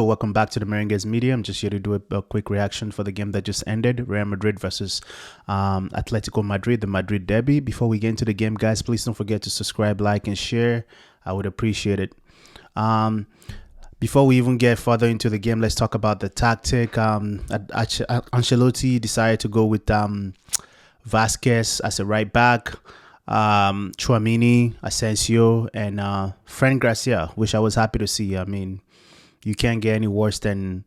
Welcome back to the Merengues Media. I'm just here to do a quick reaction for the game that just ended, Real Madrid versus Atlético Madrid, the Madrid derby. Before we get into the game, guys, please don't forget to subscribe, like, and share. I would appreciate it. Before we even get further into the game, let's talk about the tactic. Ancelotti decided to go with Vasquez as a right back, Tchouaméni, Asensio, and Fran Garcia, which I was happy to see. I mean, you can't get any worse than,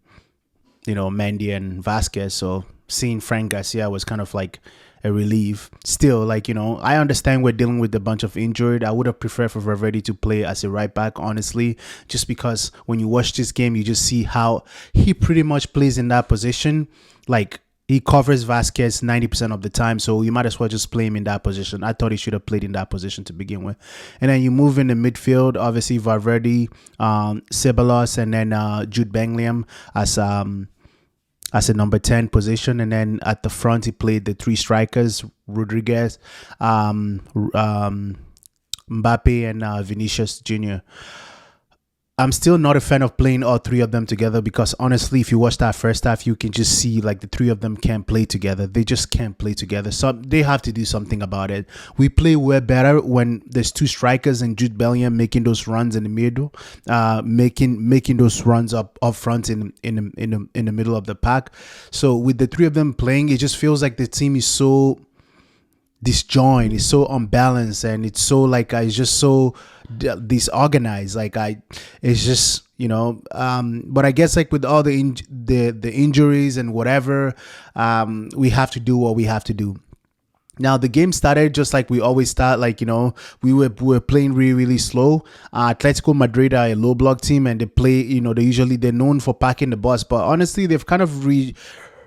Mendy and Vasquez. So seeing Fran Garcia was kind of like a relief. Still, I understand we're dealing with a bunch of injured. I would have preferred for Valverde to play as a right back, honestly, just because when you watch this game, you just see how he pretty much plays in that position. Like, he covers Vasquez 90% of the time, so you might as well just play him in that position. I thought he should have played in that position to begin with. And then you move in the midfield, obviously Valverde, Ceballos, and then Jude Bellingham as a number 10 position. And then at the front, he played the three strikers, Rodriguez, Mbappe, and Vinicius Jr. I'm still not a fan of playing all three of them together because honestly, if you watch that first half, you can just see like the three of them can't play together. They just can't play together. So they have to do something about it. We play way better when there's two strikers and Jude Bellingham making those runs in the middle, making those runs up front in the middle of the pack. So with the three of them playing, it just feels like the team is so disjointed, it's so unbalanced, and it's so it's just so disorganized. It's just but I guess with all the injuries and whatever, we have to do what we have to do. Now the game started just like we always start. We were playing really slow. Atlético Madrid are a low block team, and they play. They're known for packing the bus, but honestly, they've kind of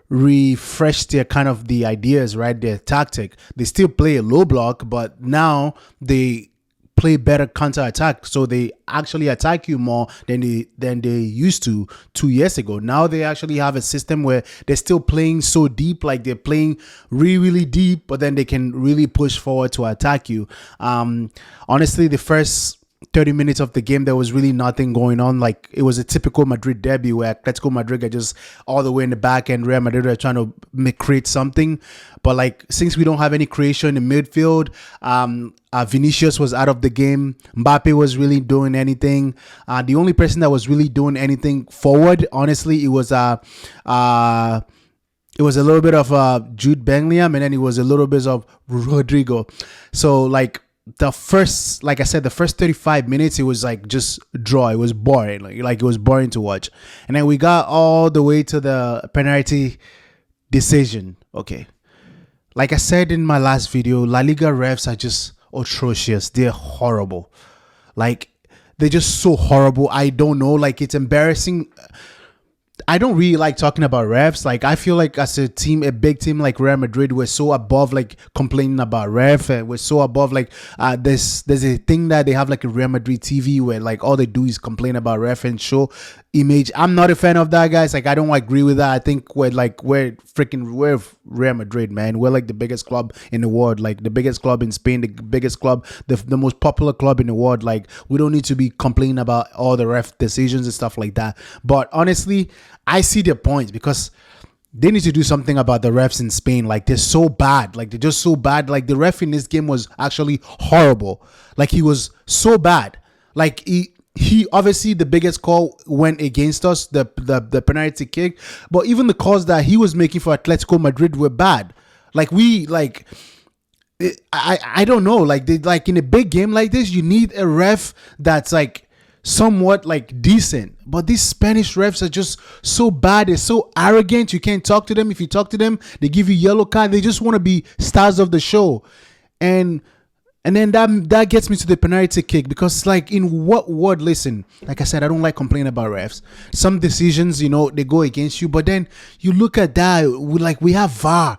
refresh their kind of the ideas, right? Their tactic. They still play a low block, but now they play better counter attack. So they actually attack you more than they used to 2 years ago. Now they actually have a system where they're still playing so deep, like they're playing really deep, but then they can really push forward to attack you. Honestly, the first 30 minutes of the game, there was really nothing going on. Like, it was a typical Madrid derby where Atletico Madrid are just all the way in the back and Real Madrid are trying to create something. But since we don't have any creation in midfield, Vinicius was out of the game. Mbappe was really doing anything. The only person that was really doing anything forward, honestly, it was a little bit of Jude Bellingham, and then it was a little bit of Rodrigo. So the first 35 minutes, it was just draw. It was boring. It was boring to watch. And then we got all the way to the penalty decision. Okay. Like I said in my last video, La Liga refs are just atrocious. They're horrible. They're just so horrible. I don't know. It's embarrassing. I don't really like talking about refs. I feel like as a team, a big team like Real Madrid, we're so above complaining about ref. And we're so above there's a thing that they have a Real Madrid TV where all they do is complain about ref and show image. I'm not a fan of that, guys. I don't agree with that. I think we're Real Madrid, man. We're the biggest club in the world, the biggest club in Spain, the biggest club, the most popular club in the world. We don't need to be complaining about all the ref decisions and stuff like that. But honestly, I see their points because they need to do something about the refs in Spain. They're so bad. They're just so bad. The ref in this game was actually horrible. He was so bad. He obviously, the biggest call went against us, the penalty kick. But even the calls that he was making for Atletico Madrid were bad. I don't know. In a big game like this, you need a ref that's somewhat decent. But these Spanish refs are just so bad. They're so arrogant. You can't talk to them. If you talk to them, they give you yellow card. They just want to be stars of the show. And then that gets me to the penalty kick because in what word? Listen, like I said, I don't like complaining about refs. Some decisions, they go against you, but then you look at that, we have VAR.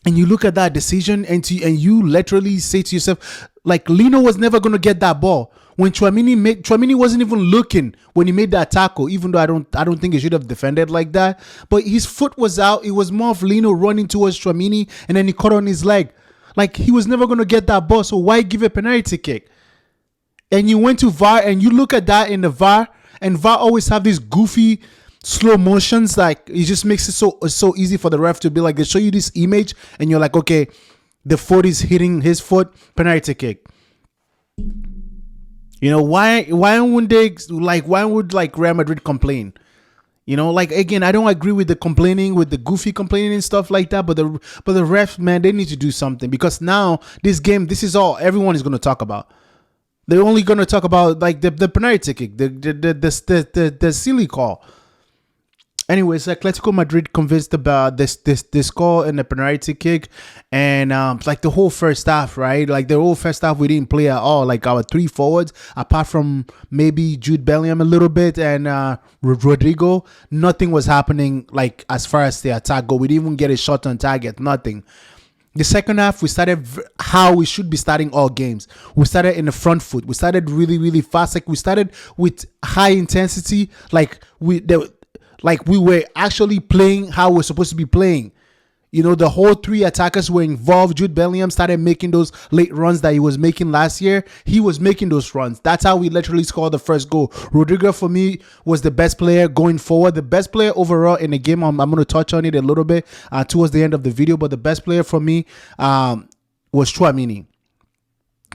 And you look at that decision and you literally say to yourself, Lino was never going to get that ball. When Tchouaméni wasn't even looking when he made that tackle, even though I don't think he should have defended like that. But his foot was out. It was more of Lino running towards Tchouaméni, and then he caught on his leg. He was never going to get that ball, so why give a penalty kick? And you went to VAR, and you look at that in the VAR, and VAR always have these goofy slow motions. Like it just makes it so easy for the ref to be like, they show you this image and you're like, okay, the foot is hitting his foot, penalty kick. You know, why would Real Madrid complain? You know, like, again, I don't agree with the complaining, with the goofy complaining and stuff like that. But the refs, man, they need to do something, because now this game, this is all everyone is going to talk about. They're only going to talk about like the penalty kick, the silly call. Anyways, Atletico Madrid convinced about this call and the penalty kick, and like the whole first half, right? Like the whole first half, we didn't play at all. Like our three forwards, apart from maybe Jude Bellingham a little bit and Rodrigo, nothing was happening. Like as far as the attack go, we didn't even get a shot on target. Nothing. The second half, we started how we should be starting all games. We started in the front foot. We started really, really fast. Like we started with high intensity. Like we were actually playing how we're supposed to be playing. You know, the whole three attackers were involved. Jude Bellingham started making those late runs that he was making last year. He was making those runs. That's how we literally scored the first goal. Rodrigo, for me, was the best player going forward. The best player overall in the game. I'm going to touch on it a little bit towards the end of the video. But the best player for me was Tchouaméni.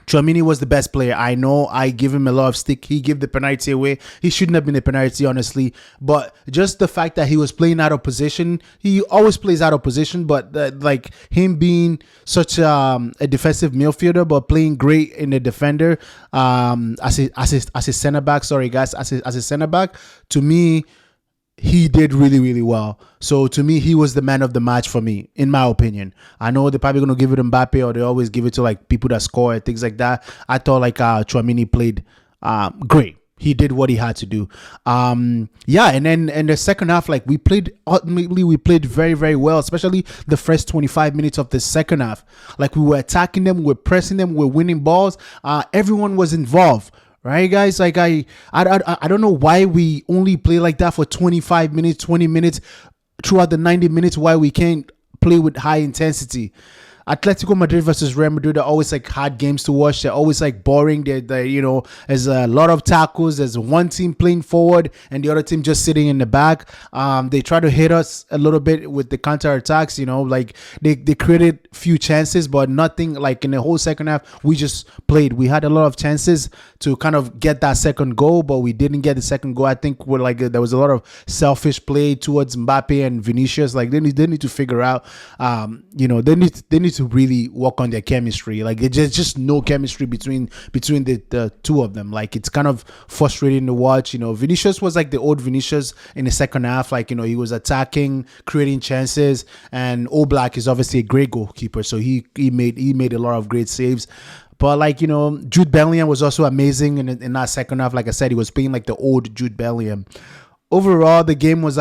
Tchouaméni was the best player. I know I give him a lot of stick. He gave the penalty away. He shouldn't have been a penalty, honestly. But just the fact that he was playing out of position, he always plays out of position. But like him being such a defensive midfielder, but playing great in the defender as a center back. Sorry, guys, as a center back, to me, he did really, really well. So to me, he was the man of the match for me, in my opinion. I know they're probably going to give it to Mbappe, or they always give it to like people that score and things like that. I thought like Tchouaméni played great. He did what he had to do. Yeah, and then in the second half, like we played very, very well, especially the first 25 minutes of the second half. Like we were attacking them, we were pressing them, we were winning balls. Everyone was involved. Right, guys? Like I don't know why we only play like that for 25 minutes, 20 minutes throughout the 90 minutes. Why we can't play with high intensity? Atletico Madrid versus Real Madrid are always like hard games to watch. They're always like boring. They you know, there's a lot of tackles. There's one team playing forward and the other team just sitting in the back. They try to hit us a little bit with the counter attacks. You know, like they created few chances, but nothing. Like in the whole second half, we just played. We had a lot of chances to kind of get that second goal, but we didn't get the second goal. I think we're like there was a lot of selfish play towards Mbappe and Vinicius. Like they need to figure out. You know, they need to really work on their chemistry. Like there's just no chemistry between the two of them. Like it's kind of frustrating to watch. You know, Vinicius was like the old Vinicius in the second half. Like, you know, he was attacking, creating chances, and Oblak is obviously a great goalkeeper, so he made a lot of great saves. But like, you know, Jude Bellingham was also amazing in that second half. Like I said, he was playing like the old Jude Bellingham. Overall, the game was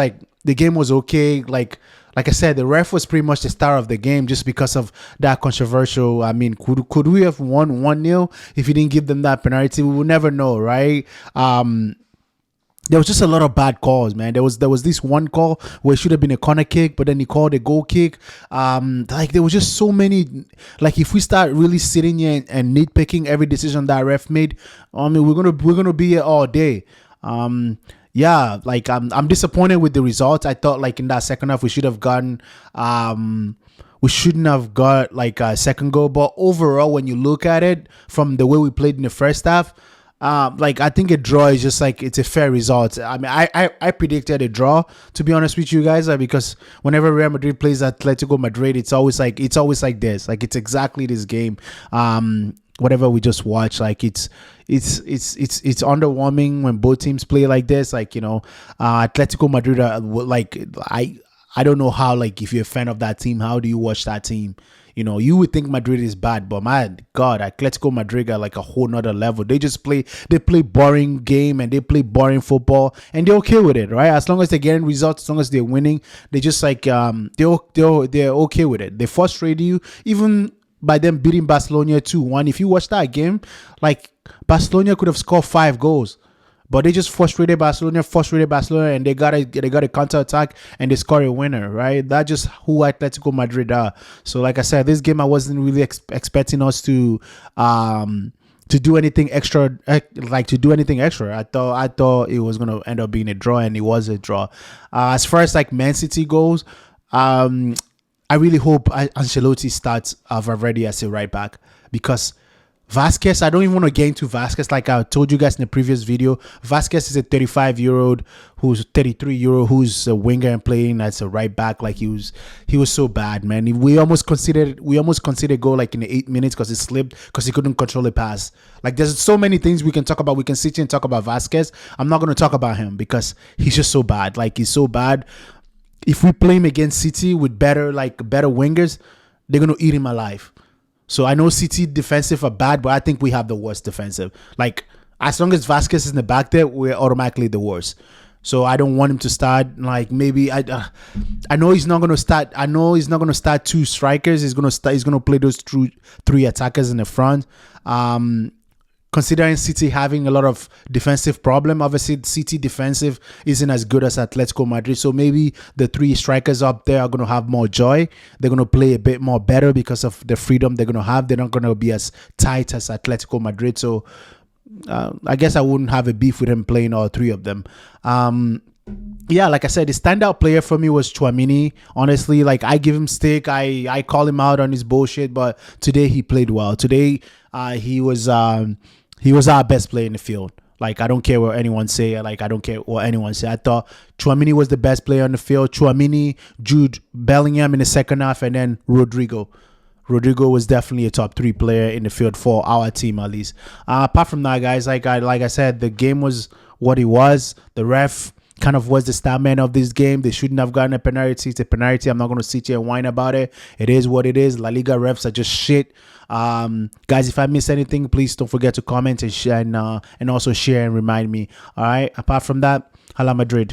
okay. Like I said, the ref was pretty much the star of the game just because of that controversial. I mean, could we have won 1-0 if he didn't give them that penalty? We will never know, right? There was just a lot of bad calls, man. There was this one call where it should have been a corner kick, but then he called a goal kick. Like there was just so many. Like if we start really sitting here and nitpicking every decision that ref made, I mean, we're gonna be here all day. Yeah, like I'm disappointed with the results. I thought like in that second half we should have gotten we shouldn't have got like a second goal. But overall, when you look at it from the way we played in the first half, like I think a draw is just like it's a fair result. I mean, I predicted a draw, to be honest with you guys, because whenever Real Madrid plays Atletico Madrid, it's always like this. Like it's exactly this game. Whatever we just watched, like it's underwhelming when both teams play like this. Like, you know, Atletico Madrid are like I don't know how, like if you're a fan of that team, how do you watch that team? You know, you would think Madrid is bad, but my God, Atletico Madrid are like a whole nother level. They play boring game and they play boring football, and they're okay with it, right? As long as they're getting results, as long as they're winning, they just like they're okay with it. They frustrate you, even by them beating Barcelona 2-1. If you watch that game, like Barcelona could have scored 5 goals. But they just frustrated Barcelona, and they got a counter attack and they scored a winner, right? That's just who Atletico Madrid are. So, like I said, this game I wasn't really expecting us to to do anything extra, I thought it was gonna end up being a draw, and it was a draw. As far as like Man City goes, I really hope Ancelotti starts Valverde as a right back, because Vasquez, I don't even want to get into Vasquez. Like I told you guys in the previous video, Vasquez is a 35-year-old who's 33-year-old who's a winger and playing as a right back. Like he was so bad, man. We almost considered goal like in the 8 minutes because it slipped because he couldn't control the pass. Like there's so many things we can talk about. We can sit here and talk about Vasquez. I'm not going to talk about him because he's just so bad. Like he's so bad. If we play him against City with better wingers, they're going to eat him alive. So I know City defensive are bad, but I think we have the worst defensive. Like as long as Vasquez is in the back there, we're automatically the worst. So I don't want him to start. Like maybe I know he's not gonna start. I know he's not gonna start two strikers. He's gonna play those three attackers in the front. Considering City having a lot of defensive problem, obviously City defensive isn't as good as Atletico Madrid. So maybe the three strikers up there are going to have more joy. They're going to play a bit more better because of the freedom they're going to have. They're not going to be as tight as Atletico Madrid. So I guess I wouldn't have a beef with him playing all three of them. Yeah, like I said, the standout player for me was Tchouaméni. Honestly, like I give him stick. I call him out on his bullshit, but today he played well. Today he was our best player in the field. Like, I don't care what anyone say. I don't care what anyone say. I thought Tchouaméni was the best player on the field. Tchouaméni, Jude Bellingham in the second half, and then Rodrigo. Rodrigo was definitely a top 3 player in the field for our team, at least. Apart from that, guys, like I said, the game was what it was. The ref kind of was the star man of this game. They shouldn't have gotten a penalty. It's a penalty. I'm not going to sit here and whine about it. It is what it is. La Liga refs are just shit. Guys, if I miss anything, please don't forget to comment and share and also share and remind me. All right. Apart from that, Hala Madrid.